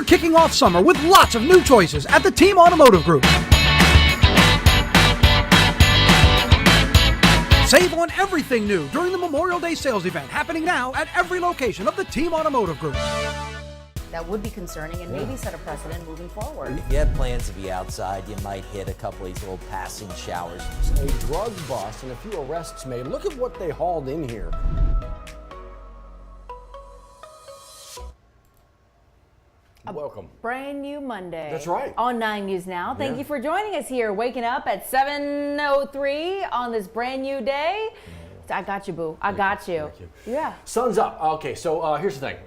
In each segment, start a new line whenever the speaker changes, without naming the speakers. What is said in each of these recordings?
They're kicking off summer with lots of new choices at the Team Automotive Group. Save on everything new during the Memorial Day sales event happening now at every location of the Team Automotive Group.
That would be concerning and maybe set a precedent moving forward.
If you had plans to be outside, you might hit a couple of these little passing showers.
A drug bust and a few arrests made. Look at what they hauled in here. Welcome.
Brand new Monday.
That's right.
On 9 News Now. Thank you for joining us here, waking up at 7:03 on this brand new day. I got you, boo. I got you.
Thank you.
Yeah.
Sun's up. Okay, so here's the thing.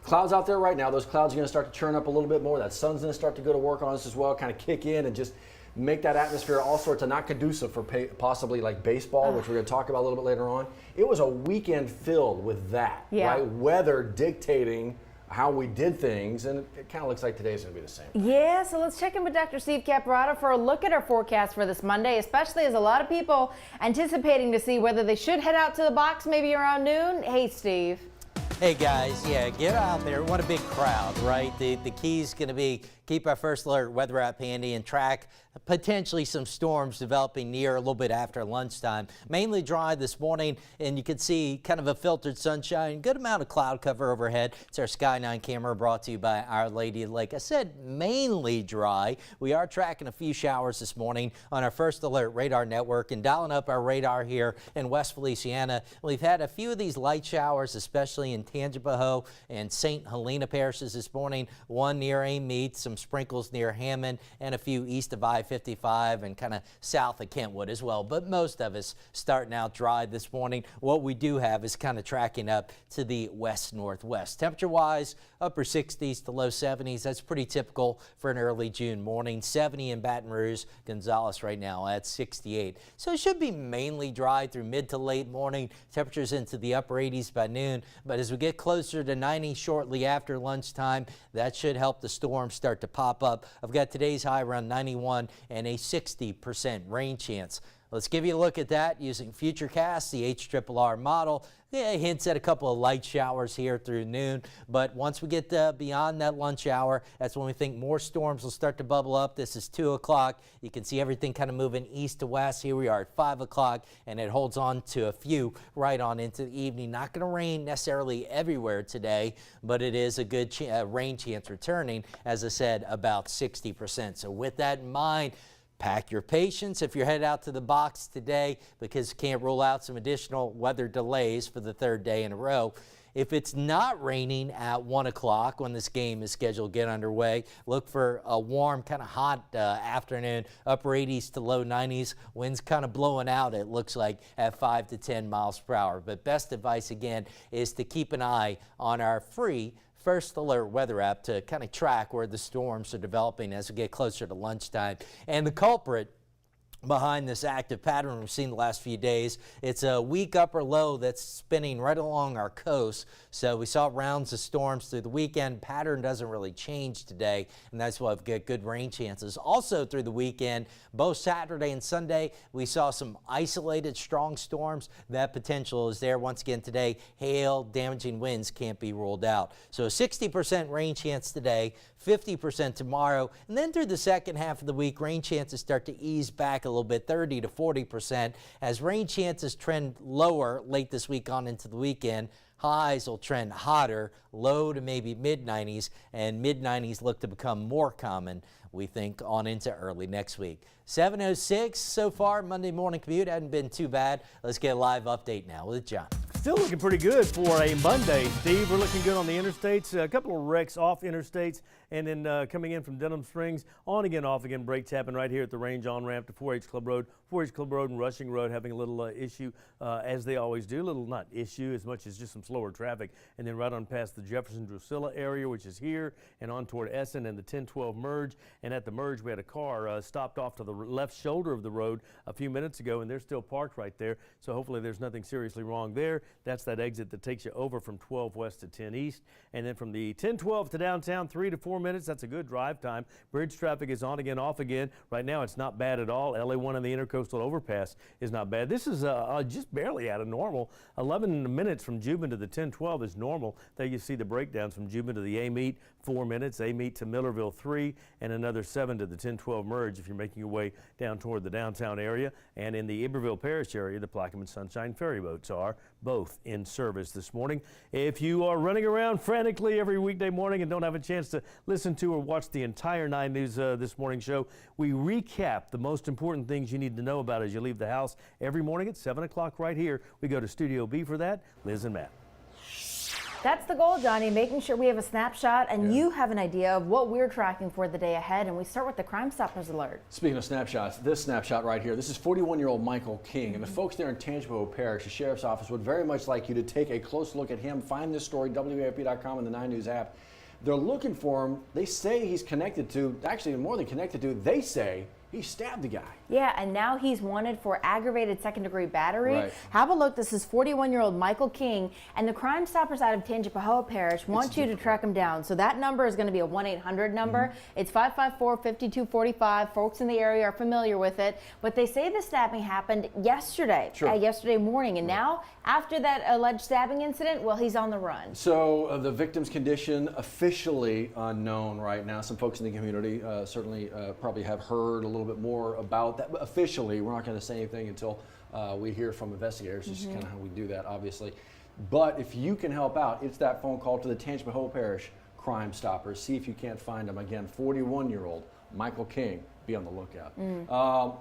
Clouds out there right now. Those clouds are going to start to churn up a little bit more. That sun's going to start to go to work on us as well, kind of kick in and just make that atmosphere all sorts of not conducive for possibly like baseball, which we're going to talk about a little bit later on. It was a weekend filled with that, right? Weather dictating how we did things, and it kind of looks like today's going to be the same.
Yeah, so let's check in with Dr. Steve Caparata for a look at our forecast for this Monday, especially as a lot of people anticipating to see whether they should head out to the box maybe around noon. Hey, Steve.
Hey guys, yeah, get out there. We want a big crowd, right? The key's going to be keep our first alert weather app handy and track potentially some storms developing near a little bit after lunchtime. Mainly dry this morning, and you can see kind of a filtered sunshine, good amount of cloud cover overhead. It's our Sky 9 camera brought to you by Our Lady of the Lake. I said mainly dry. We are tracking a few showers this morning on our first alert radar network and dialing up our radar here in West Feliciana. We've had a few of these light showers, especially in Tangipahoa and St. Helena parishes this morning. One near Amite, some sprinkles near Hammond, and a few east of I-55 and kind of south of Kentwood as well. But most of us starting out dry this morning. What we do have is kind of tracking up to the west-northwest. Temperature-wise, upper 60s to low 70s. That's pretty typical for an early June morning. 70 in Baton Rouge. Gonzales right now at 68. So it should be mainly dry through mid to late morning. Temperatures into the upper 80s by noon. But as we get closer to 90 shortly after lunchtime, that should help the storms start to pop up. I've got today's high around 91 and a 60% rain chance. Let's give you a look at that using Futurecast, the HRRR model. Yeah, hints at a couple of light showers here through noon, but once we get beyond that lunch hour, that's when we think more storms will start to bubble up. This is 2 o'clock. You can see everything kind of moving east to west. Here we are at 5 o'clock, and it holds on to a few right on into the evening. Not going to rain necessarily everywhere today, but it is a good rain chance returning, as I said, about 60%. So with that in mind, pack your patience if you're headed out to the box today, because you can't rule out some additional weather delays for the third day in a row. If it's not raining at 1 o'clock when this game is scheduled to get underway, look for a warm, kind of hot afternoon, upper 80s to low 90s. Winds kind of blowing out, it looks like, at 5 to 10 miles per hour. But best advice, again, is to keep an eye on our free First Alert weather app to kind of track where the storms are developing as we get closer to lunchtime. And the culprit behind this active pattern we've seen the last few days, it's a weak upper low that's spinning right along our coast. So we saw rounds of storms through the weekend. Pattern doesn't really change today, and that's why we've got good rain chances. Also through the weekend, both Saturday and Sunday, we saw some isolated strong storms. That potential is there. Once again today, hail, damaging winds can't be ruled out. So a 60% rain chance today, 50% tomorrow, and then through the second half of the week, rain chances start to ease back a little bit, 30 to 40%. As rain chances trend lower late this week on into the weekend, highs will trend hotter, low to maybe mid-90s, and mid-90s look to become more common, we think, on into early next week. 7:06 so far, Monday morning commute hasn't been too bad. Let's get a live update now with John.
Still looking pretty good for a Monday, Steve. We're looking good on the interstates. A couple of wrecks off interstates, and then coming in from Denham Springs, on again, off again. Breaks happen right here at the range on-ramp to 4-H Club Road. 4-H Club Road and Rushing Road having a little issue, as they always do. A little, not issue as much as just some slower traffic. And then right on past the Jefferson-Drusilla area, which is here, and on toward Essen and the 1012 merge. And at the merge, we had a car stopped off to the left shoulder of the road a few minutes ago, and they're still parked right there. So hopefully there's nothing seriously wrong there. That's that exit that takes you over from 12 west to 10 east. And then from the 1012 to downtown, 3 to 4 minutes. That's a good drive time. Bridge traffic is on again, off again. Right now it's not bad at all. LA1 and the Intercoast coastal overpass is not bad. This is just barely out of normal. 11 minutes from Juban to the 1012 is normal. There you see the breakdowns from Juban to the A-Meet, 4 minutes, A-Meet to Millerville 3, and another 7 to the 1012 merge if you're making your way down toward the downtown area. And in the Iberville Parish area, the Plaquemine Sunshine ferry boats are both in service this morning. If you are running around frantically every weekday morning and don't have a chance to listen to or watch the entire 9 News this morning show, we recap the most important things you need to know about as you leave the house every morning at 7 o'clock right here. We go to Studio B for that. Liz and Matt.
That's the goal, Johnny, making sure we have a snapshot and you have an idea of what we're tracking for the day ahead. And we start with the Crime Stoppers alert.
Speaking of snapshots, this snapshot right here, this is 41-year-old Michael King. And the folks there in Ponchatoula Parish, the Sheriff's Office, would very much like you to take a close look at him. Find this story, WAFB.com and the 9 News app. They're looking for him. They say he's connected to, actually more than connected to, they say he stabbed the guy.
Yeah, and now he's wanted for aggravated second-degree battery.
Right.
Have a look. This is 41-year-old Michael King, and the Crime Stoppers out of Tangipahoa Parish want you to track him down. So that number is going to be a 1-800 number. It's 554-5245. Folks in the area are familiar with it, but they say the stabbing happened yesterday, yesterday morning, and now after that alleged stabbing incident, well, he's on the run.
So the victim's condition officially unknown right now. Some folks in the community certainly probably have heard a little bit more about that, but officially we're not going to say anything until we hear from investigators. This is kind of how we do that, obviously. But if you can help out, it's that phone call to the Tangipahoa Parish Crime Stoppers. See if you can't find him. Again, 41-year-old Michael King. Be on the lookout.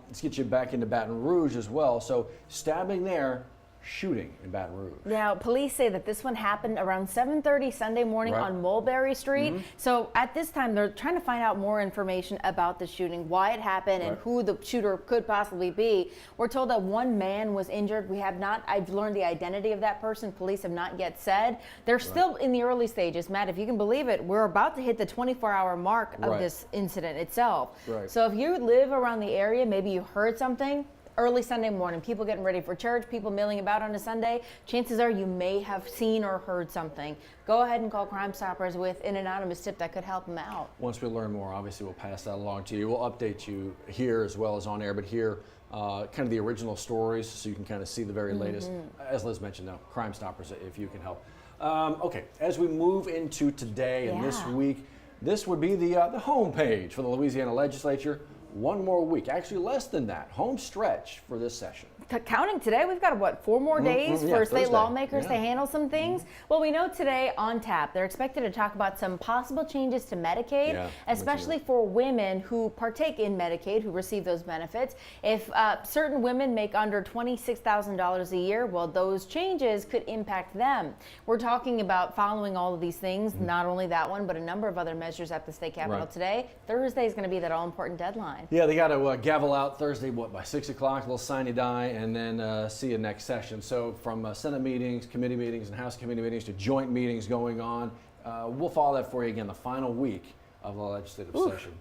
Let's get you back into Baton Rouge as well. So stabbing there, shooting in Baton Rouge.
Now, police say that this one happened around 7:30 Sunday morning on Mulberry Street. So at this time, they're trying to find out more information about the shooting, why it happened, and who the shooter could possibly be. We're told that one man was injured. We have not, I've learned the identity of that person. Police have not yet said. They're still in the early stages. Matt, if you can believe it, we're about to hit the 24-hour mark of this incident itself. So if you live around the area, maybe you heard something, early Sunday morning, people getting ready for church, people milling about on a Sunday, chances are you may have seen or heard something. Go ahead and call Crime Stoppers with an anonymous tip that could help them out.
Once we learn more, obviously we'll pass that along to you. We'll update you here as well as on air, but here, kind of the original stories so you can kind of see the very latest. As Liz mentioned, though, Crime Stoppers, if you can help. Okay, as we move into today and this week, this would be the home page for the Louisiana legislature. One more week, actually less than that, home stretch for this session.
Counting today, we've got, what, 4 more days for state lawmakers to handle some things? Well, we know today on tap, they're expected to talk about some possible changes to Medicaid, especially for women who partake in Medicaid, who receive those benefits. If certain women make under $26,000 a year, well, those changes could impact them. We're talking about following all of these things, not only that one, but a number of other measures at the state capitol today. Thursday is going to be that all-important deadline.
Yeah, they got to gavel out Thursday, what, by 6 o'clock, a little sine-die, and then see you next session. So from Senate meetings, committee meetings, and House committee meetings to joint meetings going on, we'll follow that for you again the final week of the legislative session.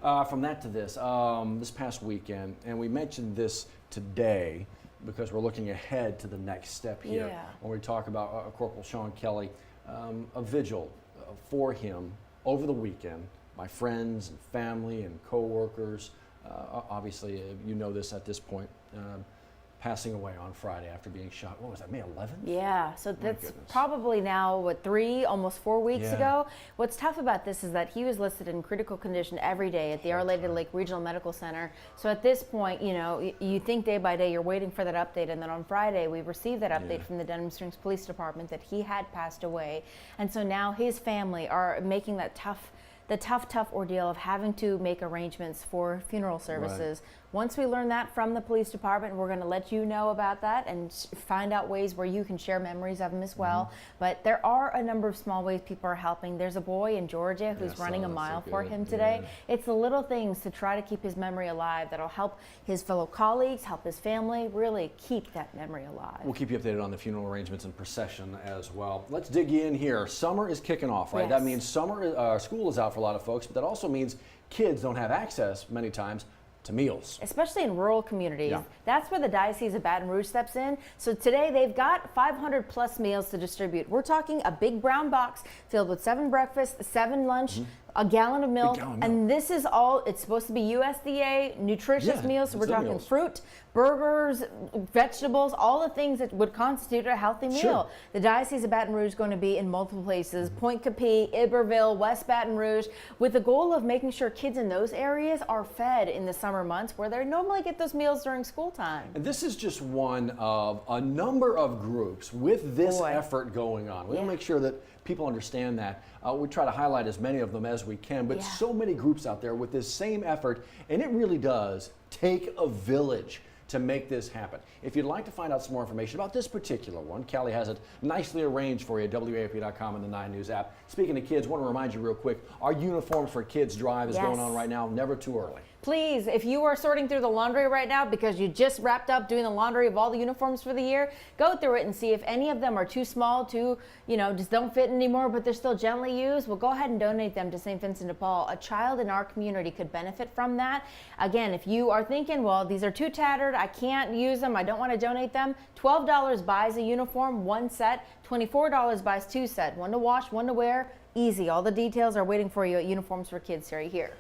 From that to this, this past weekend, and we mentioned this today because we're looking ahead to the next step here when we talk about Corporal Sean Kelly, a vigil for him over the weekend. My friends and family and co-workers, obviously you know this at this point, passing away on Friday after being shot. What was that, May 11th?
Yeah, so that's probably now, what, 3, almost 4 weeks ago? What's tough about this is that he was listed in critical condition every day at the Our Lady Lake Regional Medical Center. So at this point, you know, you think day by day you're waiting for that update, and then on Friday we received that update from the Denham Springs Police Department that he had passed away. And so now his family are making that tough ordeal of having to make arrangements for funeral services. Once we learn that from the police department, we're going to let you know about that and find out ways where you can share memories of him as well. But there are a number of small ways people are helping. There's a boy in Georgia who's running a mile for him today. It's the little things to try to keep his memory alive that'll help his fellow colleagues, help his family, really keep that memory alive. We'll
keep you updated on the funeral arrangements and procession as well. Let's dig in here. Summer is kicking off, right? That means summer, school is out for a lot of folks, but that also means kids don't have access many times to meals.
Especially in rural communities. That's where the Diocese of Baton Rouge steps in. So today they've got 500 plus meals to distribute. We're talking a big brown box filled with 7 breakfasts, 7 lunch, a gallon of milk, and this is all, it's supposed to be USDA nutritious meals. So we're talking fruit, burgers, vegetables, all the things that would constitute a healthy meal.
Sure.
The Diocese of Baton Rouge is going to be in multiple places, Point Capee, Iberville, West Baton Rouge, with the goal of making sure kids in those areas are fed in the summer months where they normally get those meals during school time.
And this is just one of a number of groups with this effort going on. We want to make sure that people understand that. We try to highlight as many of them as we can, but so many groups out there with this same effort, and it really does take a village to make this happen. If you'd like to find out some more information about this particular one, Callie has it nicely arranged for you at WAFB.com and the 9 News app. Speaking of kids, I want to remind you real quick, our Uniforms for Kids drive is going on right now, never too early.
Please, if you are sorting through the laundry right now because you just wrapped up doing the laundry of all the uniforms for the year, go through it and see if any of them are too small, just don't fit anymore, but they're still gently used. Well, go ahead and donate them to St. Vincent de Paul. A child in our community could benefit from that. Again, if you are thinking, well, these are too tattered, I can't use them, I don't want to donate them, $12 buys a uniform, 1 set, $24 buys 2 sets, 1 to wash, 1 to wear. Easy. All the details are waiting for you at Uniforms for Kids right here.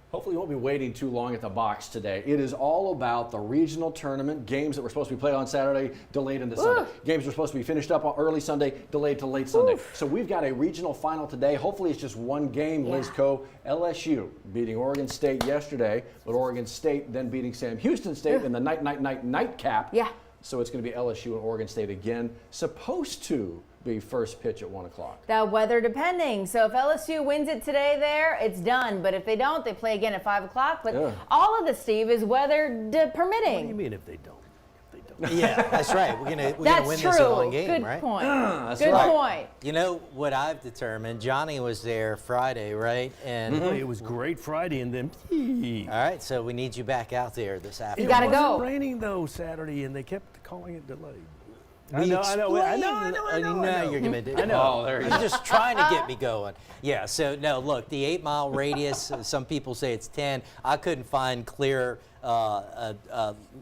Hopefully you won't be waiting too long at the box today. It is all about the regional tournament, games that were supposed to be played on Saturday, delayed into Sunday. Games were supposed to be finished up on early Sunday, delayed to late Sunday. So we've got a regional final today. Hopefully it's just one game, Liz Coe. LSU beating Oregon State yesterday, but Oregon State then beating Sam Houston State in the nightcap. So it's going to be LSU and Oregon State again. Supposed to be first pitch at 1 o'clock.
The weather depending. So if LSU wins it today there, it's done. But if they don't, they play again at 5 o'clock. But all of this, Steve, is weather permitting.
What do you mean if they don't?
Yeah, that's right. We're gonna win this in one game, right?
Good point.
That's
Good
right.
point.
You know what I've determined? Johnny was there Friday, right? And
It was great Friday, and then
all right, so we need you back out there this afternoon.
You gotta
it
go.
wasn't raining though Saturday, and they kept calling it delayed.
I know you're gonna do. I know.
Oh, there you
You're just trying to get me going. Yeah. So no, look, the 8-mile radius. Some people say it's 10. I couldn't find clear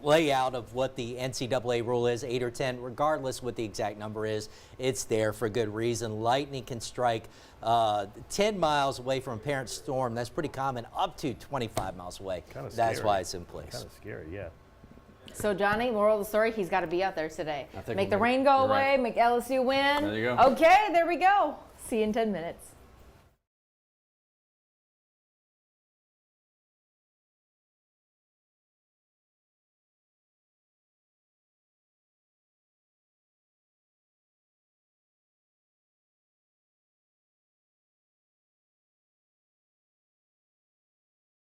layout of what the NCAA rule is, 8 or 10. Regardless what the exact number is, it's there for good reason. Lightning can strike 10 miles away from a parent storm. That's pretty common. Up to 25 miles away. That's why it's in place.
Kind of scary, yeah.
So, Johnny, moral of the story, he's got to be out there today.
I think
Make the rain go away, make LSU win.
There you go.
Okay, there we go. See you in 10 minutes.